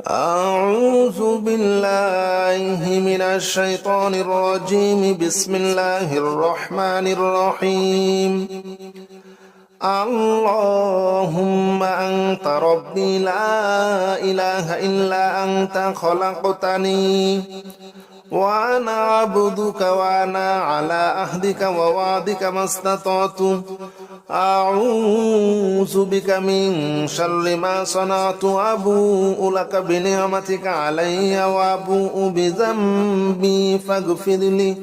أعوذ بالله من الشيطان الرجيم. بسم الله الرحمن الرحيم. اللهم أنت ربي لا إله إلا أنت خلقتني وأنا عبدك وأنا على عهدك ووعدك ما استطعت أعوذ بك من شر ما صنعت أبوء لك بنعمتك علي وأبوء بذنبي فاغفر لي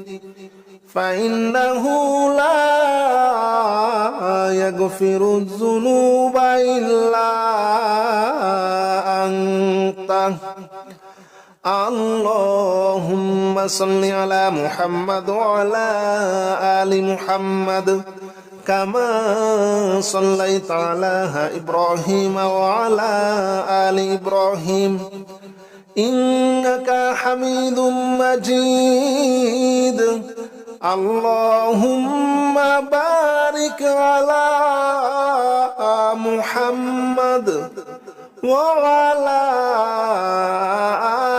فإنه لا يغفر الذنوب إلا أنت. اللهم صل على محمد وعلى آل محمد كما صليت على إبراهيم وعلى آل إبراهيم إنك حميد مجيد. اللهم بارك على محمد وعلى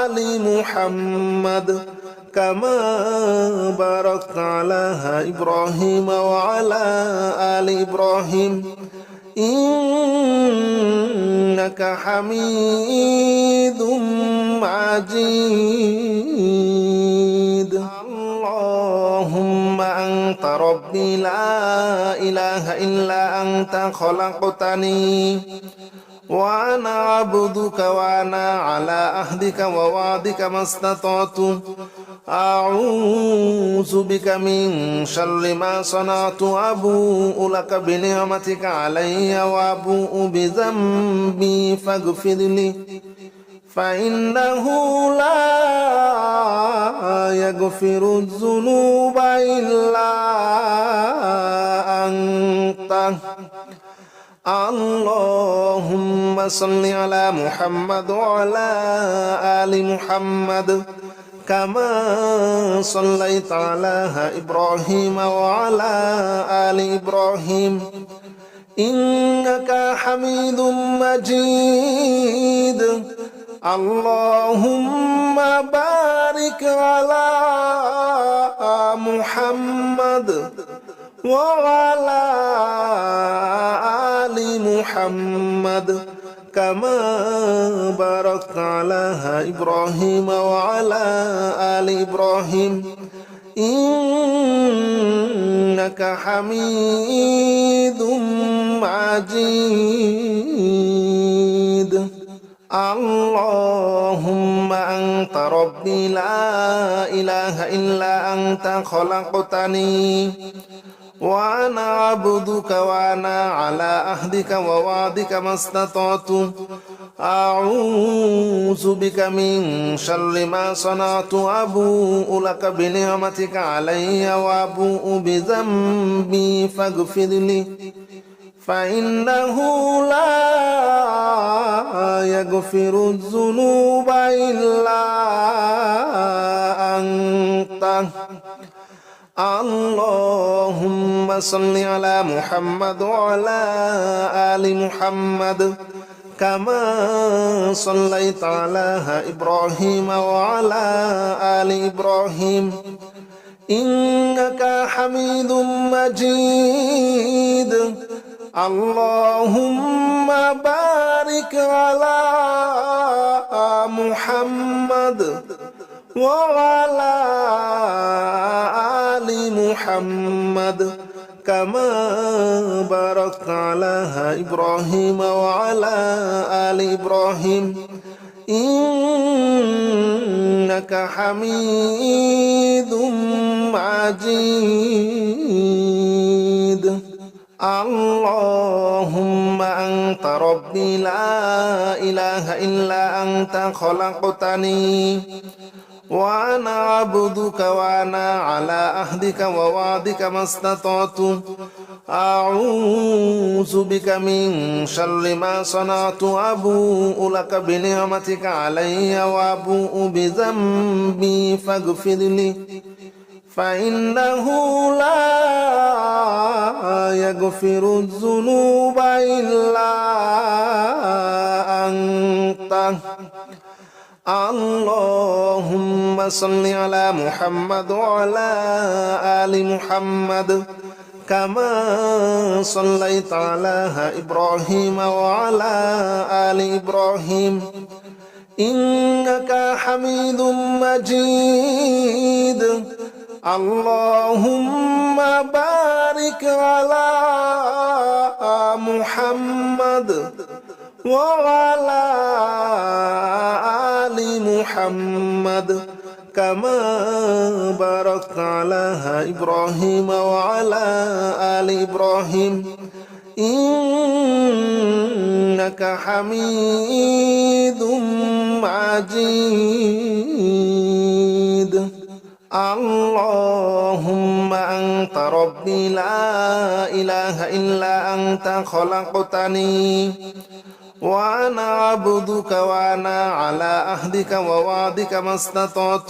آل محمد كما باركت على إبراهيم وعلى آل إبراهيم إنك حميد مجيد. اللهم أنت ربي لا إله إلا أنت خلقتني وأنا عبدك وأنا على عهدك ووعدك ما استطعت أعوذ بك من شر ما صنعت أبوء لك بنعمتك علي وأبوء بذنبي فاغفر لي فإنه لا يغفر الذنوب إلا أنت. اللهم صل على محمد وعلى آل محمد كما صليت على إبراهيم وعلى آل إبراهيم إنك حميد مجيد. اللهم بارك على محمد وعلى آل محمد كما باركت على إبراهيم وعلى آل إبراهيم إنك حميد مجيد. اللهم أنت ربي لا إله إلا أنت خلقتني وأنا عبدك وأنا على عهدك ووعدك ما استطعت أعوذ بك من شر ما صنعت أبوء لك بنعمتك علي وأبوء بذنبي فاغفر لي فإنه لا يغفر الذنوب إلا أنت. اللهم صل على محمد وعلى آل محمد كما صليت على إبراهيم وعلى آل إبراهيم إنك حميد مجيد. اللهم بارك على محمد وعلى آل محمد كما باركت على إبراهيم وعلى آل إبراهيم إنك حميد مجيد. اللهم أنت ربي لا إله إلا أنت خلقتني وأنا عبدك وأنا على عهدك ووعدك ما استطعت أعوذ بك من شر ما صنعت أبوء لك بنعمتك علي وأبوء بذنبي فاغفر لي فإنه لا يغفر الذنوب إلا أنت. اللهم صل على محمد وعلى آل محمد كما صليت على إبراهيم وعلى آل إبراهيم إنك حميد مجيد اللهم بارك على محمد وعلى آل محمد كما باركت على إبراهيم وعلى آل إبراهيم إنك حميد مجيد اللهم أنت ربي لا إله إلا أنت خلقتني وأنا عبدك وأنا على عهدك ووعدك ما استطعت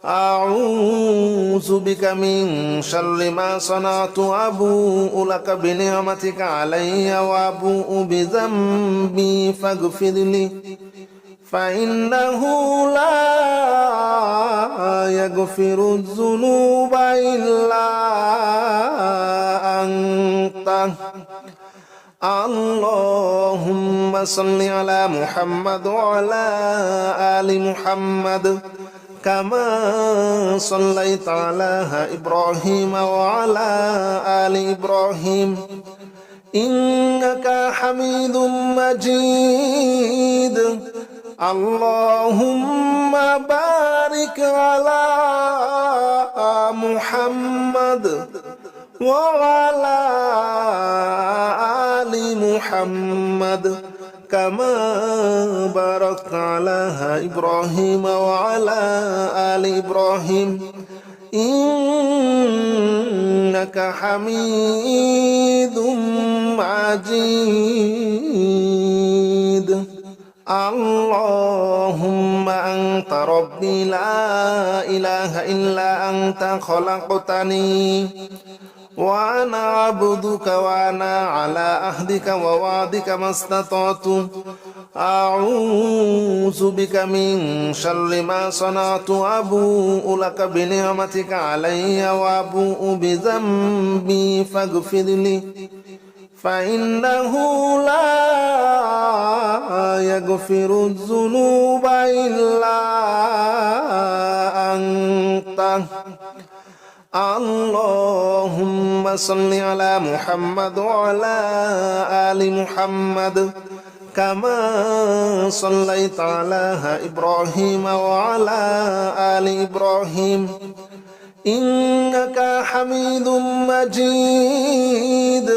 أعوذ بك من شر ما صنعت أبوء لك بنعمتك علي وأبوء بذنبي فاغفر لي فإنه لا يغفر الذنوب إلا أنت اللهم صل على محمد وعلى آل محمد كما صليت على إبراهيم وعلى آل إبراهيم إنك حميد مجيد اللهم بارك على محمد وعلى آل محمد كما باركت على إبراهيم وعلى آل إبراهيم إنك حميد مجيد اللهم أنت ربي لا إله إلا أنت خلقتني وأنا عبدك وأنا على عهدك ووعدك ما استطعت أعوذ بك من شر ما صنعت أبوء لك بنعمتك علي وأبوء بذنبي فاغفر لي فإنه لا يغفر الذنوب إلا أنت اللهم صل على محمد وعلى آل محمد كما صليت على إبراهيم وعلى آل إبراهيم إنك حميد مجيد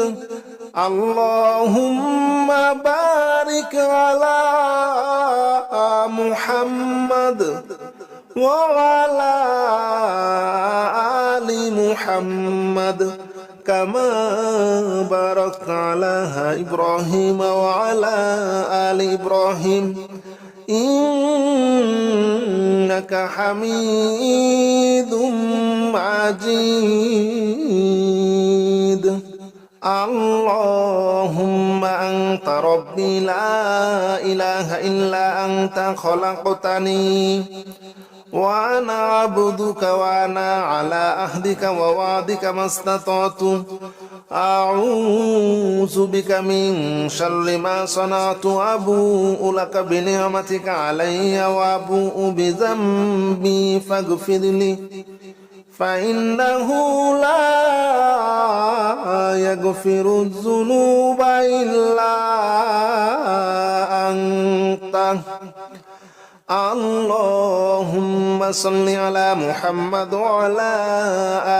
اللهم بارك على محمد وعلى آل محمد كما باركت على إبراهيم وعلى آل إبراهيم إنك حميد مجيد اللهم أنت ربي لا إله إلا أنت خلقتني وأنا عبدك وأنا على عهدك ووعدك ما استطعت أعوذ بك من شر ما صنعت أبوء لك بنعمتك علي وأبوء بذنبي فاغفر لي فإنه لا يغفر الذنوب إلا أنت اللهم صل على محمد وعلى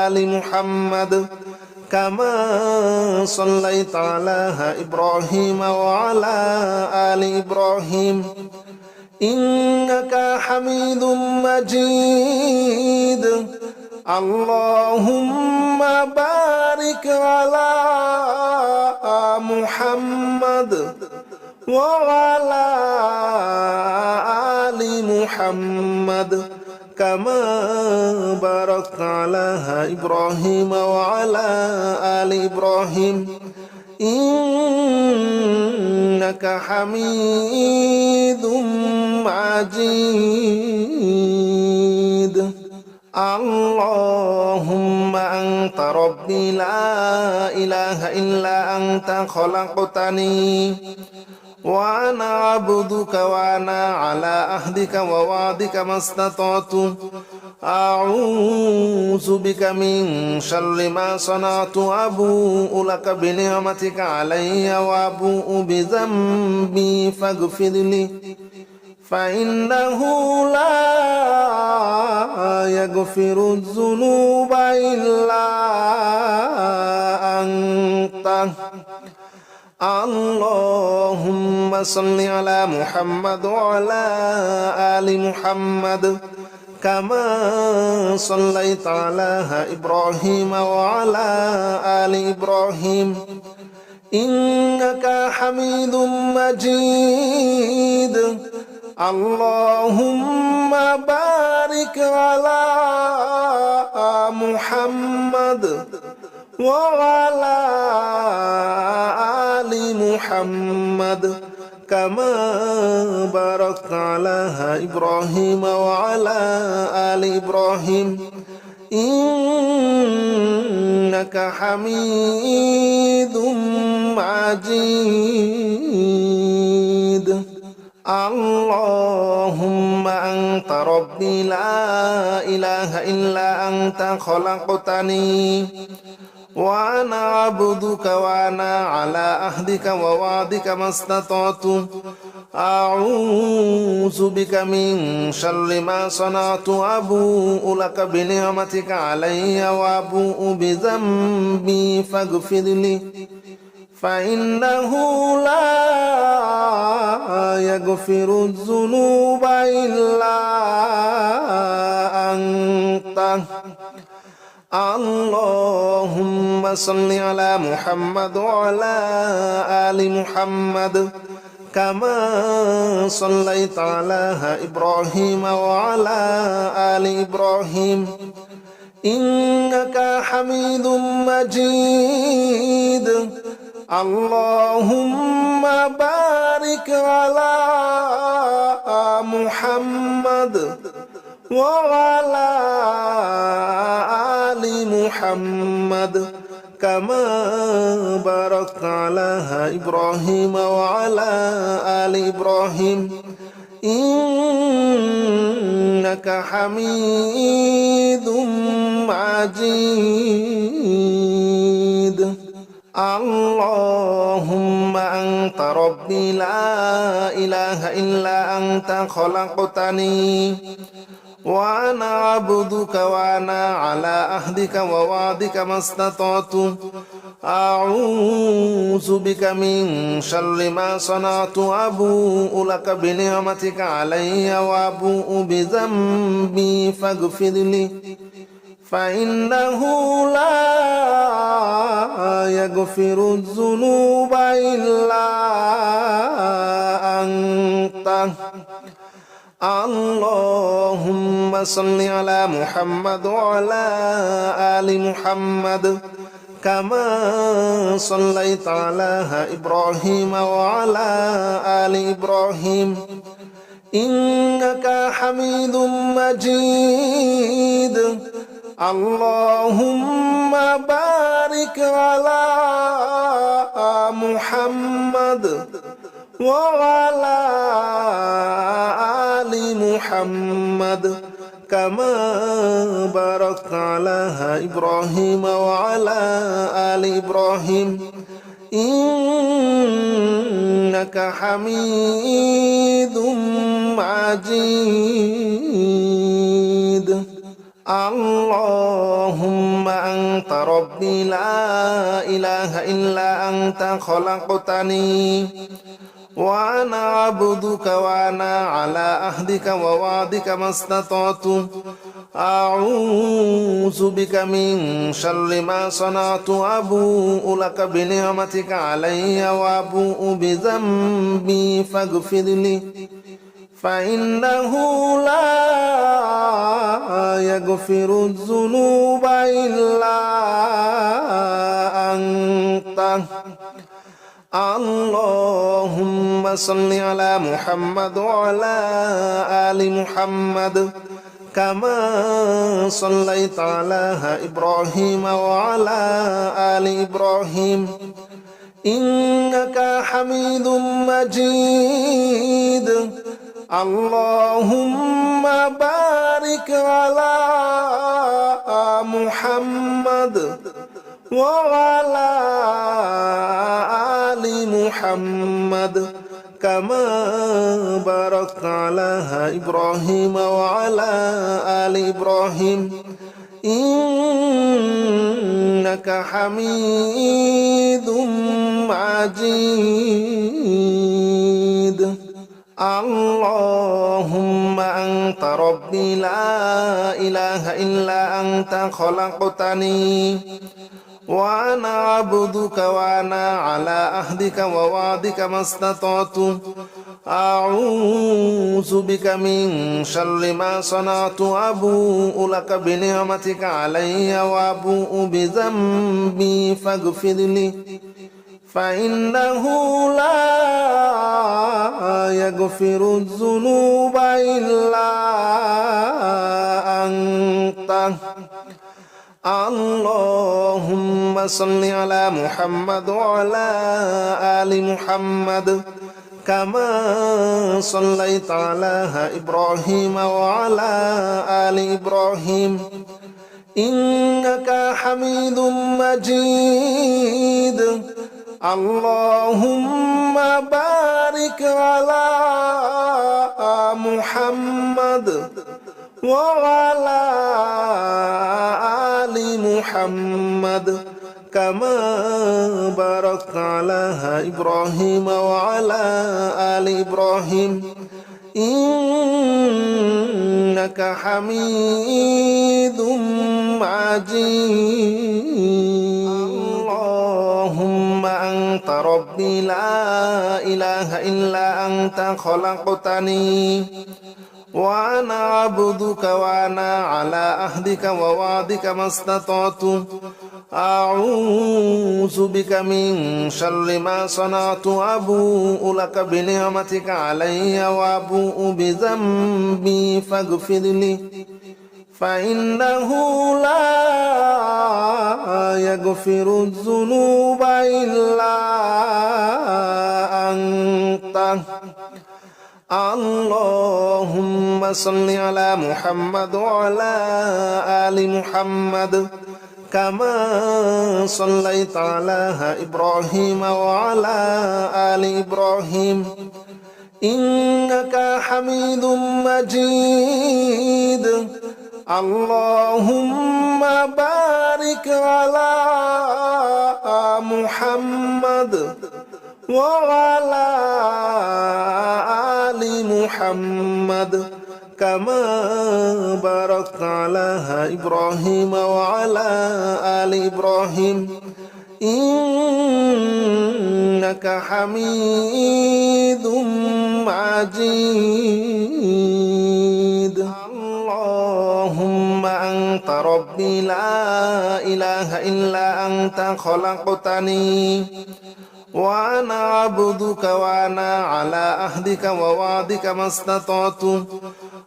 آل محمد كما صليت على إبراهيم وعلى آل إبراهيم إنك حميد مجيد اللهم بارك على محمد وعلى آل محمد كما باركت على إبراهيم وعلى آل إبراهيم إنك حميد مجيد مجيد اللهم أنت ربي لا إله إلا أنت خلقتني وأنا عبدك وأنا على عهدك ووعدك ما استطعت أعوذ بك من شر ما صنعت أبوء لك بنعمتك علي وأبوء بذنبي فاغفر لي فإنه لا يغفر الذنوب إلا أنت اللهم صل على محمد وعلى آل محمد كما صليت على إبراهيم وعلى آل إبراهيم إنك حميد مجيد اللهم بارك على محمد وعلى آل محمد كما باركت على إبراهيم وعلى آل إبراهيم إنك حميد مجيد اللهم أنت ربي لا إله إلا أنت خلقتني وأنا عبدك وأنا على عهدك ووعدك ما استطعت أعوذ بك من شر ما صنعت أبوء لك بنعمتك علي وأبوء بذنبي فاغفر لي فإنه لا يغفر الذنوب إلا أنت اللهم صل على محمد وعلى آل محمد كما صليت على إبراهيم وعلى آل إبراهيم إنك حميد مجيد اللهم بارك على محمد وعلى آل محمد كما باركت على إبراهيم وعلى آل إبراهيم إنك حميد مجيد اللهم أنت ربي لا إله إلا أنت خلقتني وأنا عبدك وأنا على عهدك ووعدك ما استطعت أعوذ بك من شر ما صنعت أبوء لك بنعمتك علي وأبوء بذنبي فاغفر لي فإنه لا يغفر الذنوب إلا أنت اللهم صل على محمد وعلى آل محمد كما صليت على إبراهيم وعلى آل إبراهيم إنك حميد مجيد اللهم بارك على محمد وعلى آل محمد كما باركت على إبراهيم وعلى آل إبراهيم إنك حميد مجيد اللهم أنت ربي لا إله إلا أنت خلقتني وأنا عبدك وأنا على عهدك ووعدك ما استطعت أعوذ بك من شر ما صنعت أبوء لك بنعمتك علي وأبوء بذنبي فاغفر لي فإنه لا يغفر الذنوب إلا أنت اللهم صل على محمد وعلى آل محمد كما صليت على إبراهيم وعلى آل إبراهيم إنك حميد مجيد اللهم بارك على محمد وعلى آل محمد كما باركت على إبراهيم وعلى آل إبراهيم إنك حميد مجيد اللهم أنت ربي لا إله إلا أنت خلقتني وأنا عبدك وأنا على عهدك ووعدك ما استطعت أعوذ بك من شر ما صنعت أبوء لك بنعمتك علي وأبوء بذنبي فاغفر لي فإنه لا يغفر الذنوب إلا أنت اللهم صل على محمد وعلى آل محمد كما صليت على إبراهيم وعلى آل إبراهيم إنك حميد مجيد اللهم بارك على محمد وعلى آل محمد كما باركت على إبراهيم وعلى آل إبراهيم إنك حميد مجيد اللهم أنت ربي لا إله إلا أنت خلقتني وأنا عبدك وأنا على عهدك ووعدك ما استطعت أعوذ بك من شر ما صنعت أبوء لك بنعمتك علي وأبوء بذنبي فاغفر لي فإنه لا يغفر الذنوب إلا أنت اللهم صل على محمد وعلى آل محمد كما صليت على إبراهيم وعلى آل إبراهيم إنك حميد مجيد اللهم بارك على محمد وعلى آل محمد كما باركت على إبراهيم وعلى آل إبراهيم إنك حميد مجيد اللهم أنت ربي لا إله إلا أنت خلقتني وأنا عبدك وأنا على عهدك ووعدك ما استطعت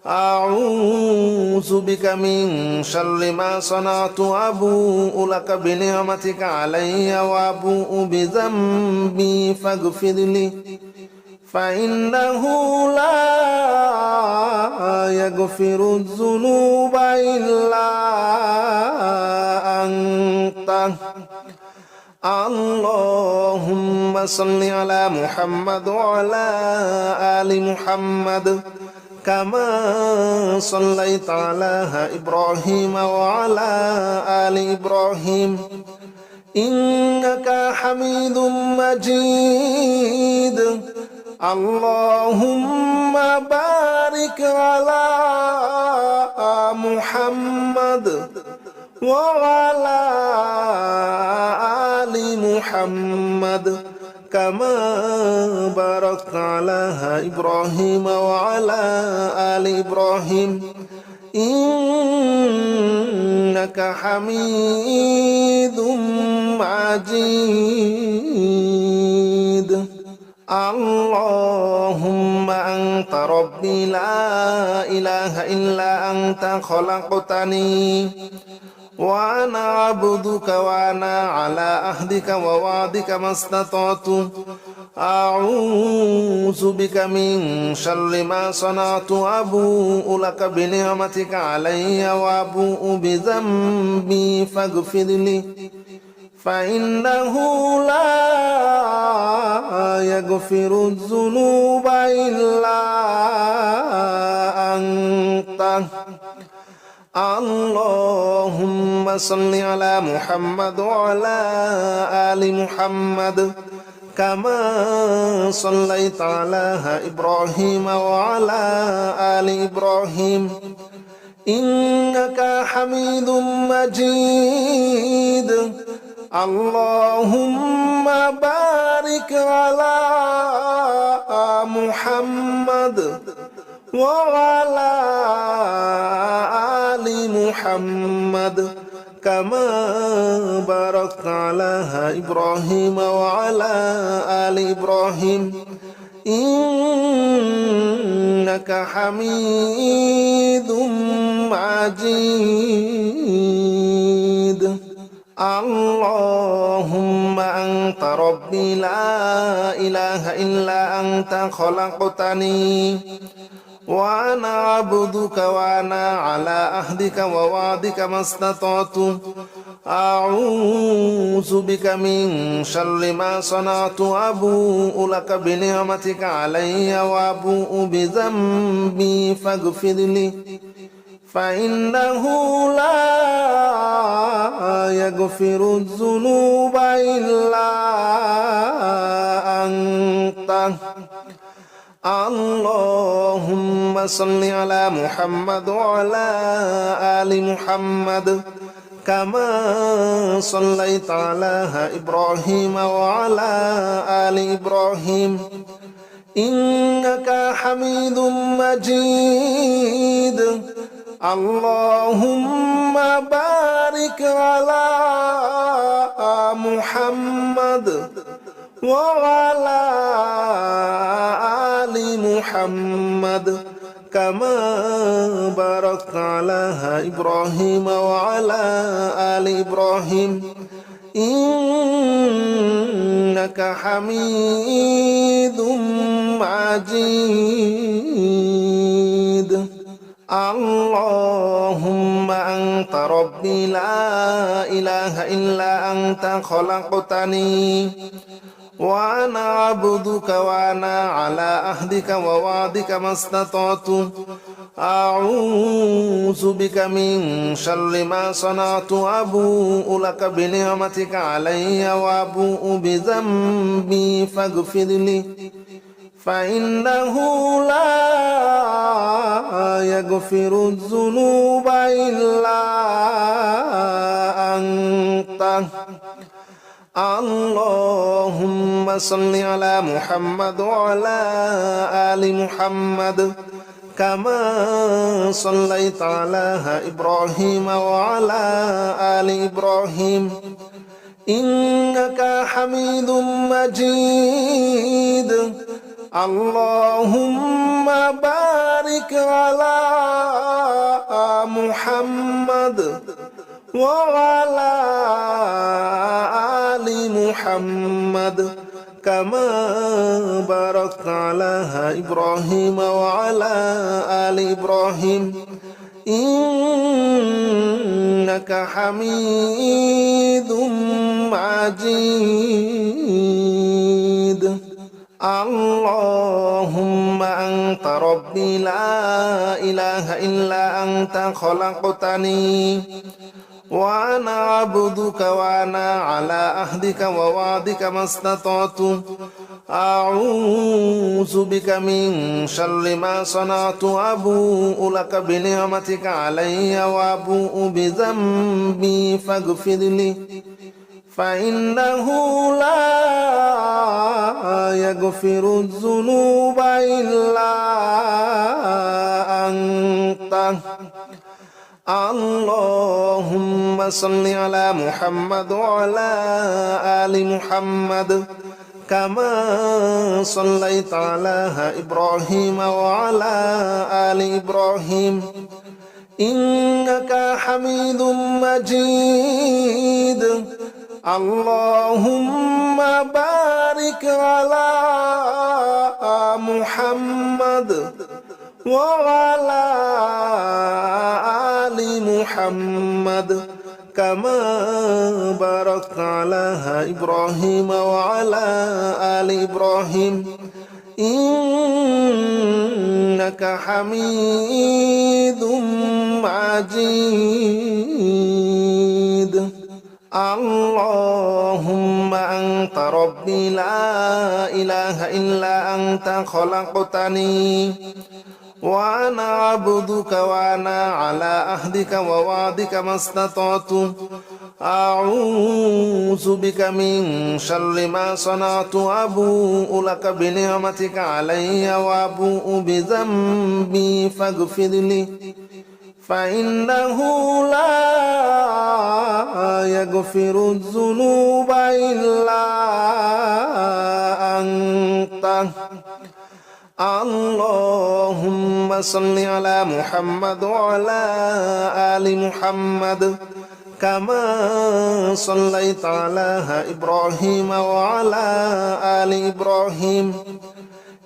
أعوذ بك من شر ما صنعت أبوء لك بنعمتك علي وأبوء بذنبي فاغفر لي فإنه لا يغفر الذنوب إلا أنت اللهم صل على محمد وعلى آل محمد كما صليت على إبراهيم وعلى آل إبراهيم إنك حميد مجيد اللهم بارك على محمد وعلى آل محمد كما باركت على إبراهيم وعلى آل إبراهيم إنك حميد مجيد اللهم أنت ربي لا إله إلا أنت خلقتني وأنا عبدك وأنا على عهدك ووعدك ما استطعت أعوذ بك من شر ما صنعت أبوء لك بنعمتك علي وأبوء بذنبي فاغفر لي فإنه لا يغفر الذنوب إلا أنت اللهم صل على محمد وعلى آل محمد كما صليت على إبراهيم وعلى آل إبراهيم إنك حميد مجيد اللهم بارك على محمد وعلى آل محمد كما باركت على إبراهيم وعلى آل إبراهيم إنك حميد مجيد اللهم أنت ربي لا إله إلا أنت خلقتني وأنا عبدك وأنا على عهدك ووعدك ما استطعت أعوذ بك من شر ما صنعت أبوء لك بنعمتك علي وأبوء بذنبي فاغفر لي فإنه لا يغفر الذنوب إلا أنت اللهم صل على محمد وعلى آل محمد كما صليت على إبراهيم وعلى آل إبراهيم إنك حميد مجيد اللهم بارك على محمد وعلى آل محمد كما باركت على إبراهيم وعلى آل إبراهيم إنك حميد مجيد اللهم أنت ربي لا إله إلا أنت خلقتني وأنا عبدك وأنا على عهدك ووعدك ما استطعت أعوذ بك من شر ما صنعت أبوء لك بنعمتك علي وأبوء بذنبي فاغفر لي فإنه لا يغفر الذنوب إلا أنت اللهم صل على محمد وعلى آل محمد كما صليت على إبراهيم وعلى آل إبراهيم إنك حميد مجيد اللهم بارك على محمد وعلى آل محمد كما باركت على إبراهيم وعلى آل إبراهيم إنك حميد مجيد اللهم أنت ربي لا إله إلا أنت خلقتني وأنا عبدك وأنا على عهدك ووعدك ما استطعت أعوذ بك من شر ما صنعت أبوء لك بنعمتك علي وأبوء بذنبي فاغفر لي فإنه لا يغفر الذنوب إلا أنت اللهم صل على محمد وعلى آل محمد كما صليت على إبراهيم وعلى آل إبراهيم إنك حميد مجيد اللهم بارك على محمد وعلى آل محمد كما باركت على إبراهيم وعلى آل إبراهيم إنك حميد مجيد اللهم أنت ربي لا إله إلا أنت خلقتني وأنا عبدك وأنا على عهدك ووعدك ما استطعت أعوذ بك من شر ما صنعت أبوء لك بنعمتك علي وأبوء بذنبي فاغفر لي فإنه لا يغفر الذنوب إلا أنت اللهم صل على محمد وعلى آل محمد كما صليت على إبراهيم وعلى آل إبراهيم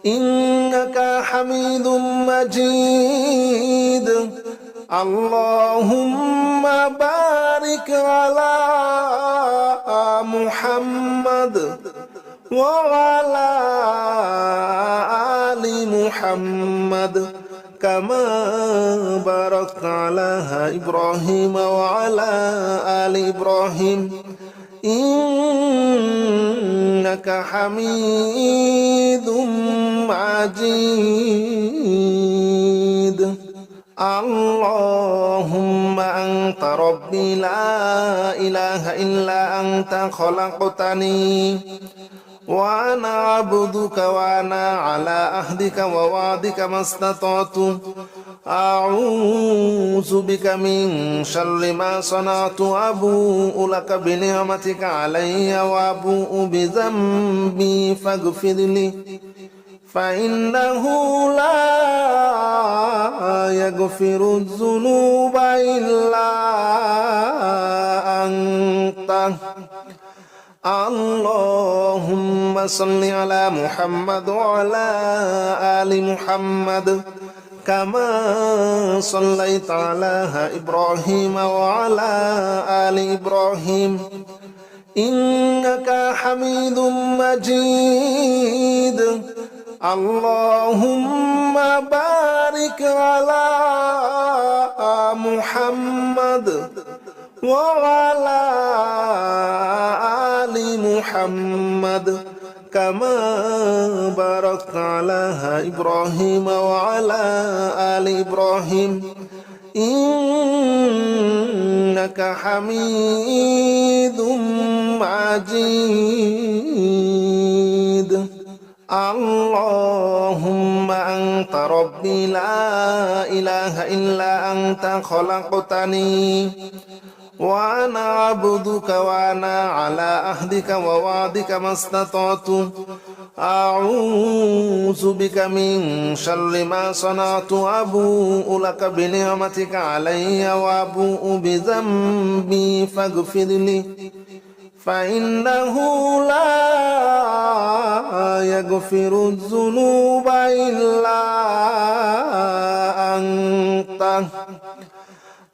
إنك حميد مجيد اللهم بارك على محمد وعلى آل محمد كما باركت على إبراهيم وعلى آل إبراهيم إنك حميد مجيد اللهم أنت ربي لا إله إلا أنت خلقتني وأنا عبدك وأنا على عهدك ووعدك ما استطعت أعوذ بك من شر ما صنعت أبوء لك بنعمتك علي وأبوء بذنبي فاغفر لي فإنه لا يغفر الذنوب إلا أنت اللهم صل على محمد وعلى آل محمد كما صليت على إبراهيم وعلى آل إبراهيم إنك حميد مجيد اللهم بارك على محمد وعلى آل محمد كما باركت على إبراهيم وعلى آل إبراهيم إنك حميد مجيد اللهم أنت ربي لا إله إلا أنت خلقتني وأنا عبدك وأنا على عهدك ووعدك ما استطعت أعوذ بك من شر ما صنعت أبوء لك بنعمتك علي وأبوء بذنبي فاغفر لي فإنه لا يغفر الذنوب إلا أنت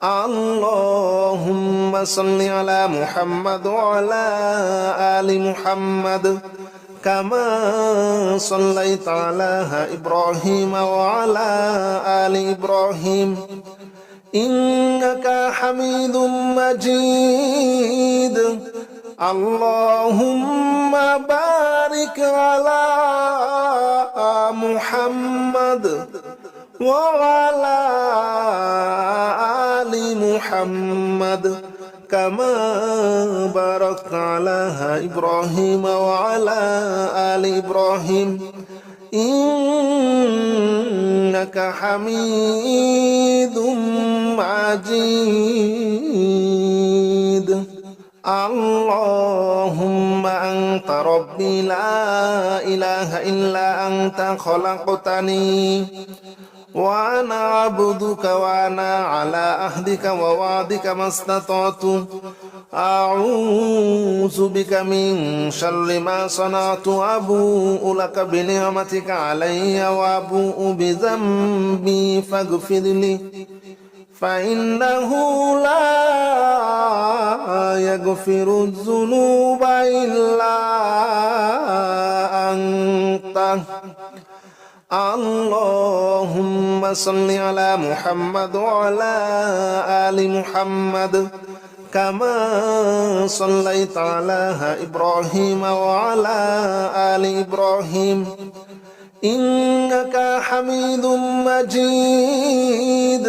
اللهم صل على محمد وعلى آل محمد كما صليت على إبراهيم وعلى آل إبراهيم إنك حميد مجيد اللهم بارك على محمد وعلى آل محمد كما باركت على إبراهيم وعلى آل إبراهيم إنك حميد مجيد اللهم أنت ربي لا إله إلا أنت خلقتني وأنا عبدك وأنا على عهدك ووعدك ما استطعت أعوذ بك من شر ما صنعت أبوء لك بنعمتك علي وأبوء بذنبي فاغفر لي فإنه لا يغفر الذنوب إلا أنت اللهم صل على محمد وعلى آل محمد كما صليت على إبراهيم وعلى آل إبراهيم إنك حميد مجيد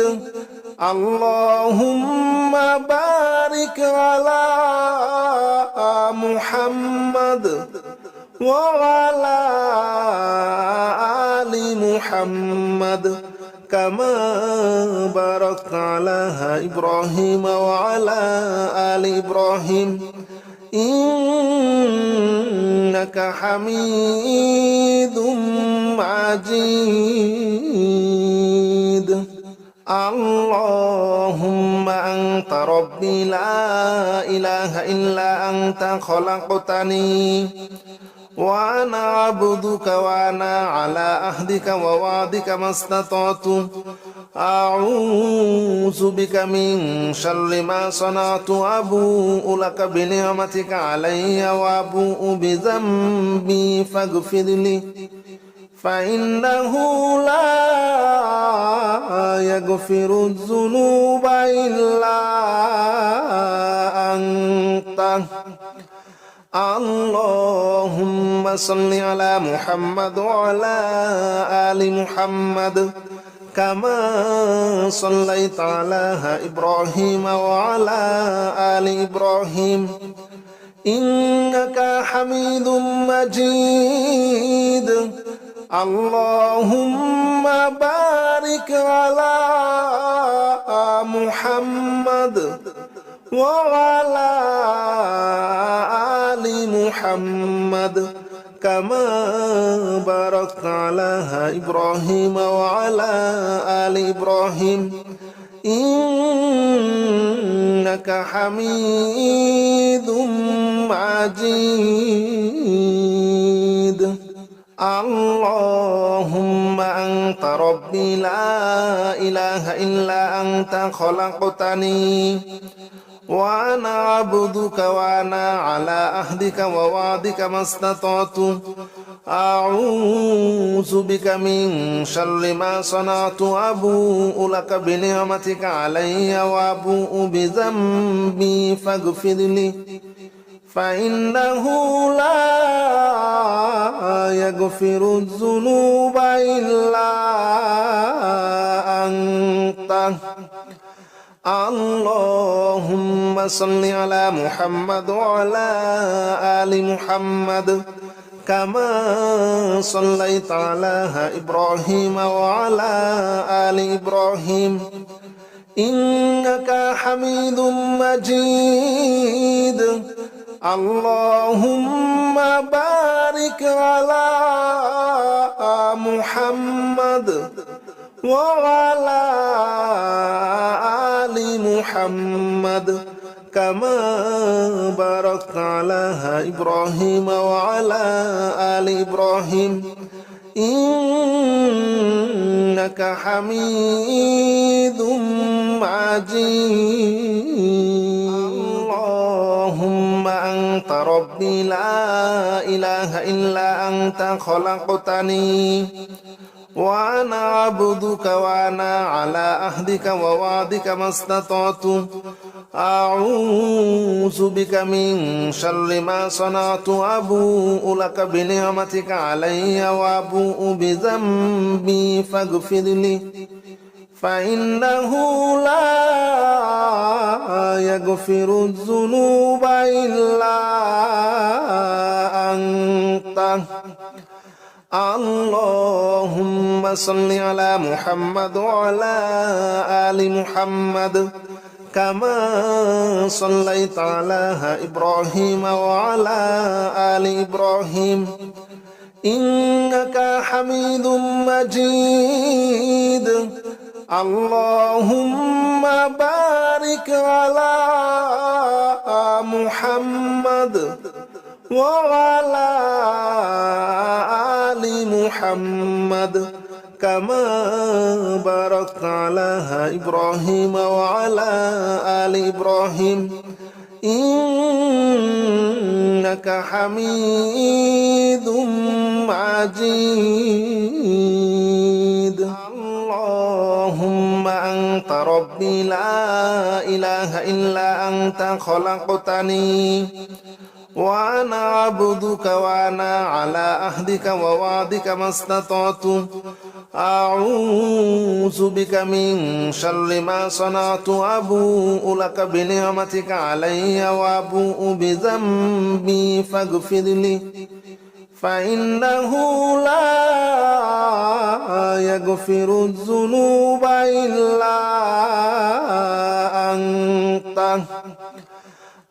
اللهم بارك على محمد وعلى آل محمد كما باركت على إبراهيم وعلى آل إبراهيم إنك حميد مجيد اللهم أنت ربي لا إله إلا أنت خلقتني وأنا عبدك وأنا على عهدك ووعدك ما استطعت أعوذ بك من شر ما صنعت أبوء لك بنعمتك علي وأبوء بذنبي فاغفر لي فإنه لا يغفر الذنوب إلا أنت اللهم صل على محمد وعلى آل محمد كما صليت على إبراهيم وعلى آل إبراهيم إنك حميد مجيد اللهم بارك على محمد وعلى آل محمد كما باركت على إبراهيم وعلى آل إبراهيم إنك حميد مجيد اللهم أنت ربي لا إله إلا أنت خلقتني وأنا عبدك وأنا على عهدك ووعدك ما استطعت أعوذ بك من شر ما صنعت أبوء لك بنعمتك علي وأبوء بذنبي فاغفر لي فإنه لا يغفر الذنوب إلا أنت اللهم صل على محمد وعلى آل محمد كما صليت على إبراهيم وعلى آل إبراهيم إنك حميد مجيد اللهم بارك على محمد وعلى آل محمد كما باركت على إبراهيم وعلى آل إبراهيم إنك حميد مجيد اللهم أنت ربي لا إله إلا أنت خلقتني وأنا عبدك وأنا على عهدك ووعدك ما استطعت أعوذ بك من شر ما صنعت أبوء لك بنعمتك علي وأبوء بذنبي فاغفر لي فإنه لا يغفر الذنوب إلا أنت اللهم صل على محمد وعلى آل محمد كما صليت على إبراهيم وعلى آل إبراهيم إنك حميد مجيد اللهم بارك على محمد وعلى آل محمد كما باركت على إبراهيم وعلى آل إبراهيم إنك حميد مجيد اللهم أنت ربي لا إله إلا أنت خلقتني وأنا عبدك وأنا على عهدك ووعدك ما استطعت أعوذ بك من شر ما صنعت أبوء لك بنعمتك علي وأبوء بذنبي فاغفر لي فإنه لا يغفر الذنوب إلا أنت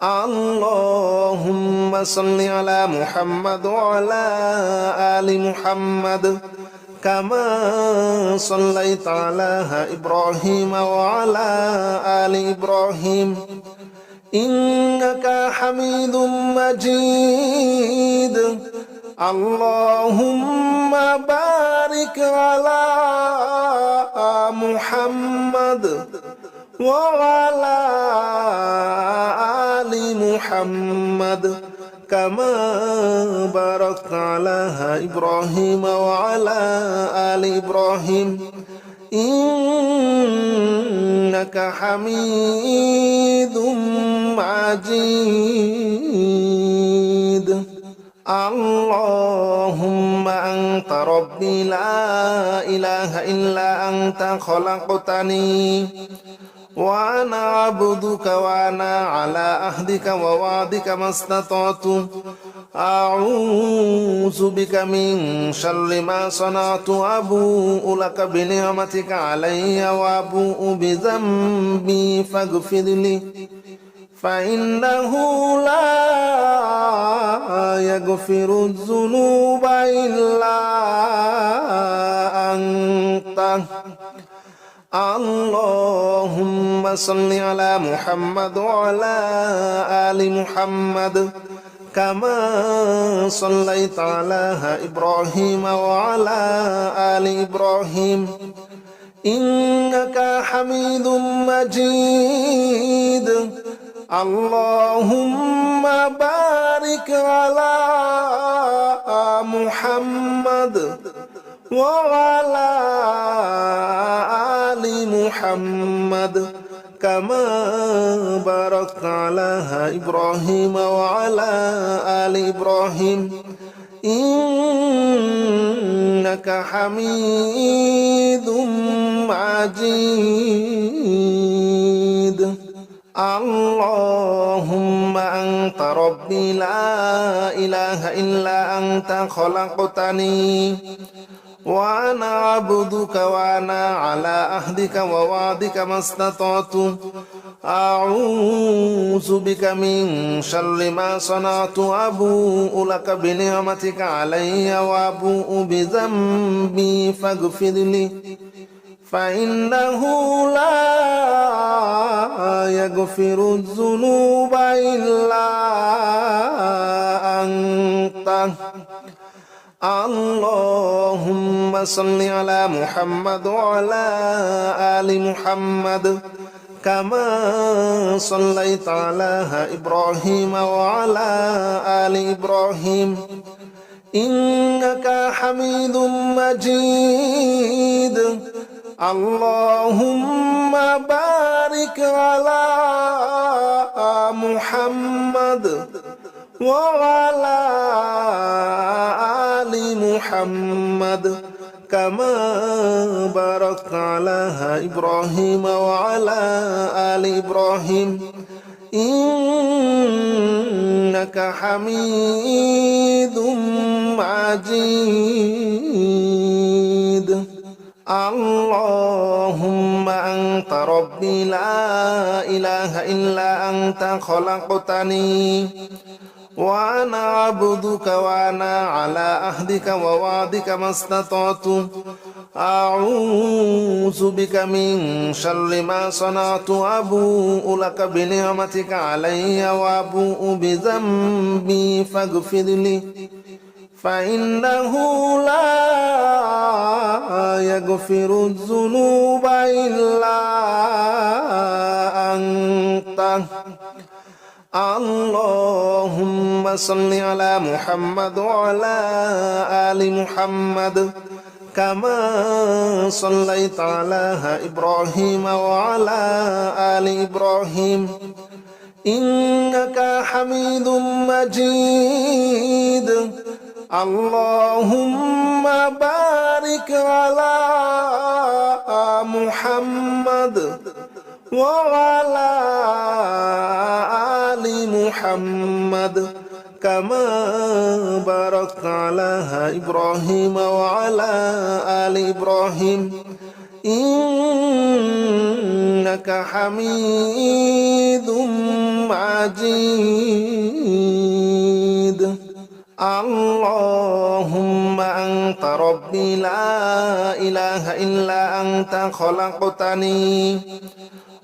اللهم صل على محمد وعلى آل محمد كما صليت على إبراهيم وعلى آل إبراهيم إنك حميد مجيد اللهم بارك على محمد وعلى آل محمد كما باركت على إبراهيم وعلى آل إبراهيم إنك حميد مجيد اللهم أنت ربي لا إله إلا أنت خلقتني وأنا عبدك وأنا على عهدك ووعدك ما استطعت أعوذ بك من شر ما صنعت أبوء لك بنعمتك علي وأبوء بذنبي فاغفر لي فإنه لا يغفر الذنوب إلا أنت اللهم صل على محمد وعلى آل محمد كما صليت على إبراهيم وعلى آل إبراهيم إنك حميد مجيد اللهم بارك على محمد وعلى آل محمد كما باركت على إبراهيم وعلى آل إبراهيم إنك حميد مجيد اللهم أنت ربي لا إله إلا أنت خلقتني وأنا عبدك وأنا على عهدك ووعدك ما استطعت أعوذ بك من شر ما صنعت أبوء لك بنعمتك علي وأبوء بذنبي فاغفر لي فإنه لا يغفر الذنوب إلا أنت اللهم صل على محمد وعلى آل محمد كما صليت على إبراهيم وعلى آل إبراهيم إنك حميد مجيد اللهم بارك على محمد وعلى آل محمد كما باركت على إبراهيم وعلى آل إبراهيم إنك حميد مجيد اللهم أنت ربي لا إله إلا أنت خلقتني وأنا عبدك وأنا على عهدك ووعدك ما استطعت أعوذ بك من شر ما صنعت أبوء لك بنعمتك علي وأبوء بذنبي فاغفر لي فإنه لا يغفر الذنوب إلا أنت اللهم صل على محمد وعلى آل محمد كما صليت على إبراهيم وعلى آل إبراهيم إنك حميد مجيد اللهم بارك على محمد وعلى آل محمد كما باركت على إبراهيم وعلى آل إبراهيم إنك حميد مجيد اللهم أنت ربي لا إله إلا أنت خلقتني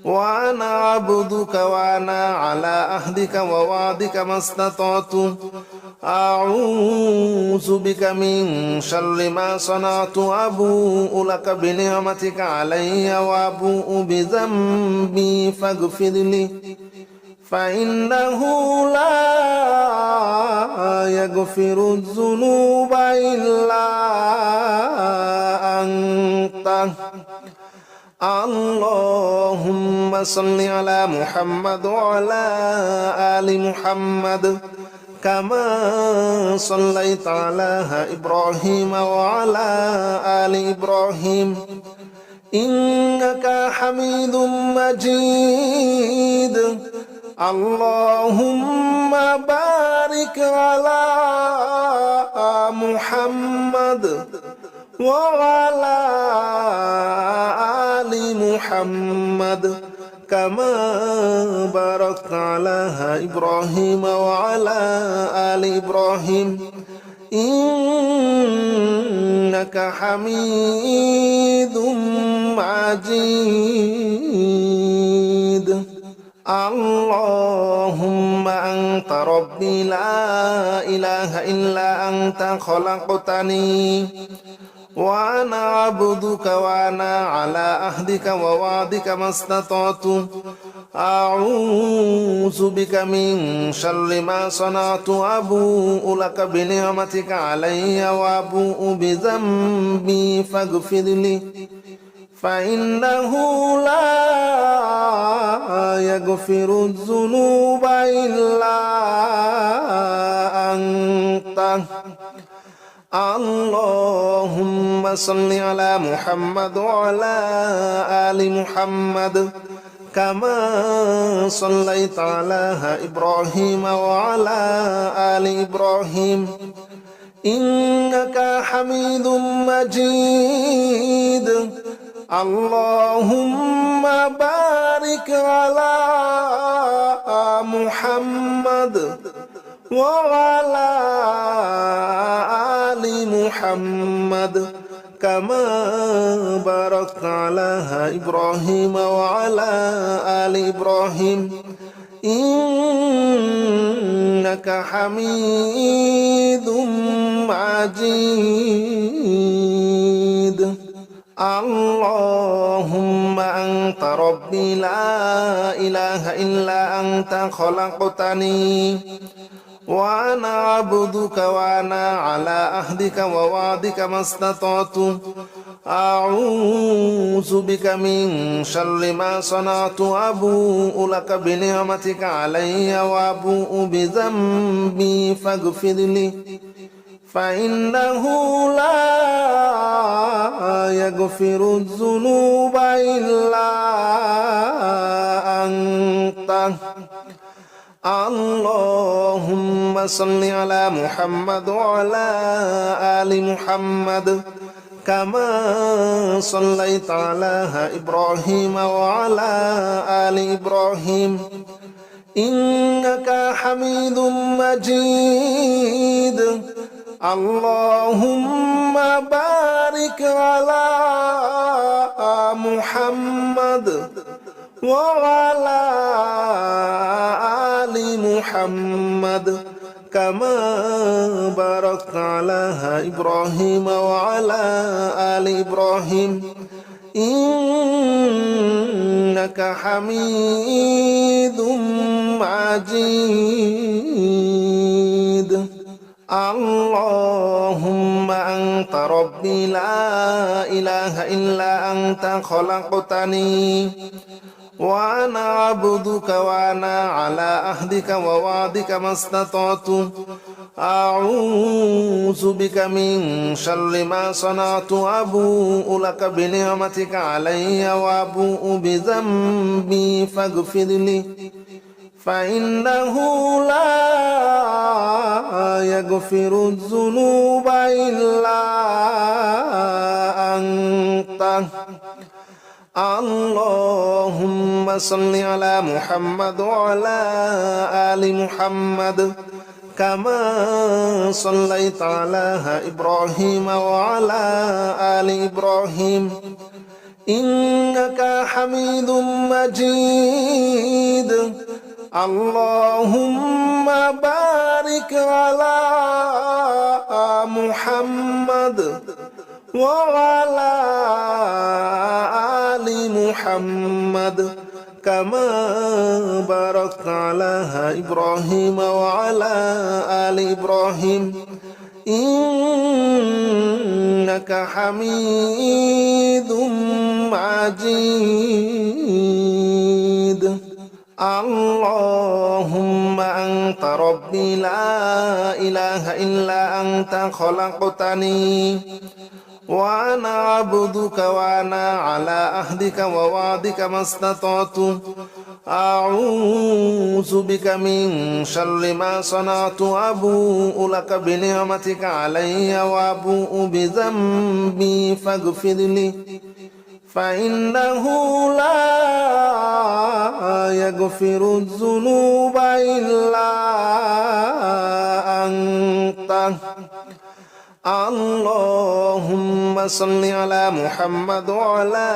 وأنا عبدك وأنا على عهدك ووعدك ما استطعت أعوذ بك من شر ما صنعت أبوء لك بنعمتك علي وأبوء بذنبي فاغفر لي فإنه لا يغفر الذنوب إلا أنت اللهم صل على محمد وعلى آل محمد كما صليت على إبراهيم وعلى آل إبراهيم إنك حميد مجيد اللهم بارك على محمد وعلى آل محمد كما باركت على إبراهيم وعلى آل إبراهيم إنك حميد مجيد اللهم أنت ربي لا إله إلا أنت خلقتني وأنا عبدك وأنا على عهدك ووعدك ما استطعت أعوذ بك من شر ما صنعت أبوء لك بنعمتك علي وأبوء بذنبي فاغفر لي فإنه لا يغفر الذنوب إلا أنت اللهم صل على محمد وعلى آل محمد كما صليت على إبراهيم وعلى آل إبراهيم إنك حميد مجيد اللهم بارك على محمد وعلى آل محمد كما باركت على إبراهيم وعلى آل إبراهيم إنك حميد مجيد اللهم أنت ربي لا إله إلا أنت خلقتني وأنا عبدك وأنا على عهدك ووعدك ما استطعت أعوذ بك من شر ما صنعت أبوء لك بنعمتك علي وأبوء بذنبي فاغفر لي فإنه لا يغفر الذنوب إلا أنت اللهم صل على محمد وعلى آل محمد كما صليت على إبراهيم وعلى آل إبراهيم إنك حميد مجيد اللهم بارك على محمد وعلى آل محمد كما باركت على إبراهيم وعلى آل إبراهيم إنك حميد مجيد اللهم أنت ربي لا إله إلا أنت خلقتني وأنا عبدك وأنا على عهدك ووعدك ما استطعت أعوذ بك من شر ما صنعت أبوء لك بنعمتك علي وأبوء بذنبي فاغفر لي فإنه لا يغفر الذنوب إلا أنت اللهم صل على محمد وعلى آل محمد كما صليت على إبراهيم وعلى آل إبراهيم إنك حميد مجيد اللهم بارك على محمد وعلى آل محمد كما باركت على إبراهيم وعلى آل إبراهيم إنك حميد مجيد اللهم أنت ربي لا إله إلا أنت خلقتني وأنا عبدك وأنا على عهدك ووعدك ما استطعت أعوذ بك من شر ما صنعت أبوء لك بنعمتك علي وأبوء بذنبي فاغفر لي فإنه لا يغفر الذنوب إلا أنت اللهم صل على محمد وعلى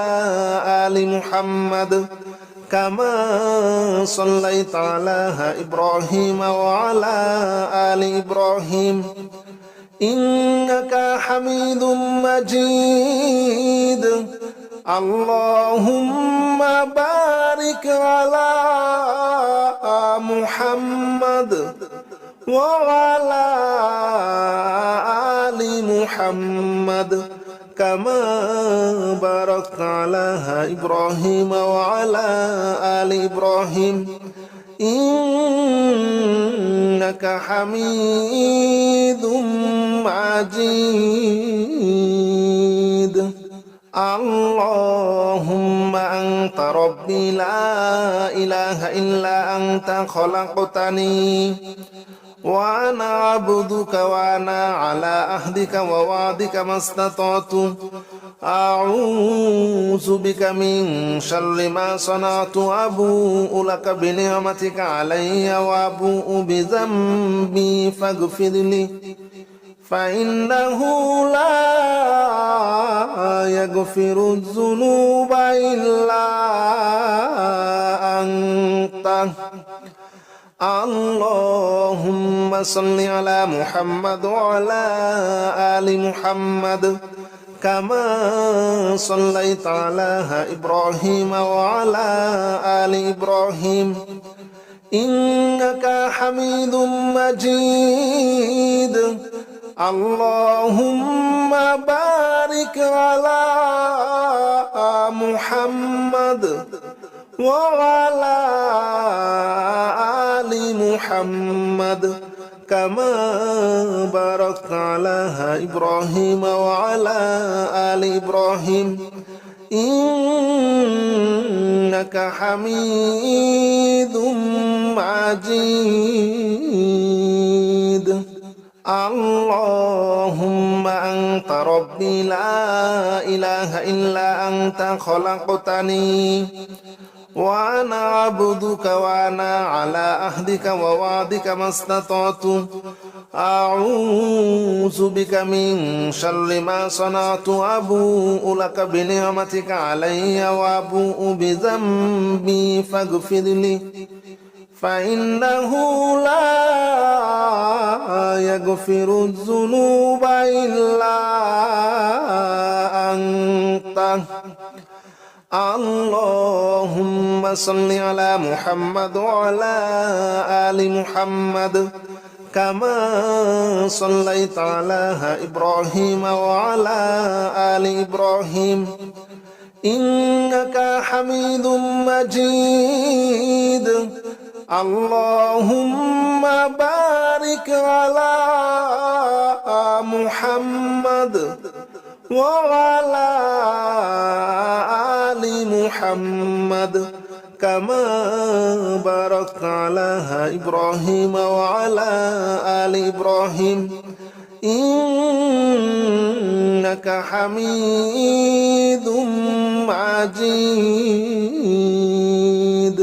آل محمد كما صليت على إبراهيم وعلى آل إبراهيم إنك حميد مجيد اللهم بارك على محمد وعلى آل محمد كما باركت على إبراهيم وعلى آل إبراهيم إنك حميد مجيد اللهم أنت ربي لا إله إلا أنت خلقتني وأنا عبدك وأنا على عهدك ووعدك ما استطعت أعوذ بك من شر ما صنعت أبوء لك بنعمتك علي وأبوء بذنبي فاغفر لي فإنه لا يغفر الذنوب إلا أنت اللهم صل على محمد وعلى آل محمد كما صليت على إبراهيم وعلى آل إبراهيم إنك حميد مجيد اللهم بارك على محمد وعلى آل محمد كما باركت على إبراهيم وعلى آل إبراهيم إنك حميد مجيد اللهم أنت أنت ربي لا إله إلا أنت خلقتني وأنا عبدك وأنا على عهدك ووعدك ما استطعت أعوذ بك من شر ما صنعت أبوء لك بنعمتك علي وأبوء بذنبي فاغفر لي فإنه لا يغفر الذنوب إلا أنت اللهم صل على محمد وعلى آل محمد كما صليت على إبراهيم وعلى آل إبراهيم إنك حميد مجيد اللهم بارك على محمد وعلى آل محمد كما باركت على إبراهيم وعلى آل إبراهيم إنك حميد مجيد.